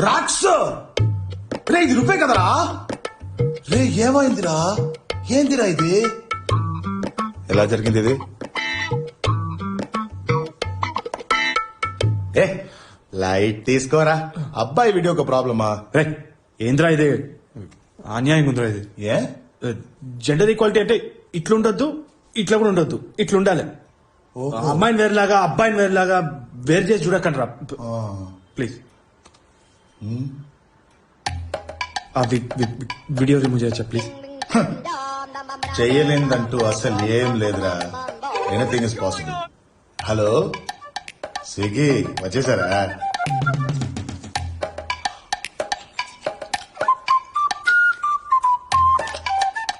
Racks రే, ఇది రూపే కదరా? రే ఏమైందిరా? ఏందిరా ఇది? ఎలా జరిగింది ఇది? ఏ లైట్ తీసుకోరా, అబ్బాయి వీడియో ఒక ప్రాబ్లమా? రే ఏంద్రా ఇది? అన్యాయం ఉందిరా ఇది. ఏ జెండర్ ఈక్వాలిటీ అంటే ఇట్లుండొద్దు, ఇట్లా కూడా ఉండొద్దు, ఇట్లుండాలి. అమ్మాయిని వేరులాగా అబ్బాయిని వేరులాగా వేరు చేసి చూడకండి రా ప్లీజ్. వీడియో రిమూవ్ చేయొచ్చా ప్లీజ్? చెయ్యలేదంటూ అసలు ఏం లేదురా. Anything is possible. Hello Swiggy వచ్చేసారా?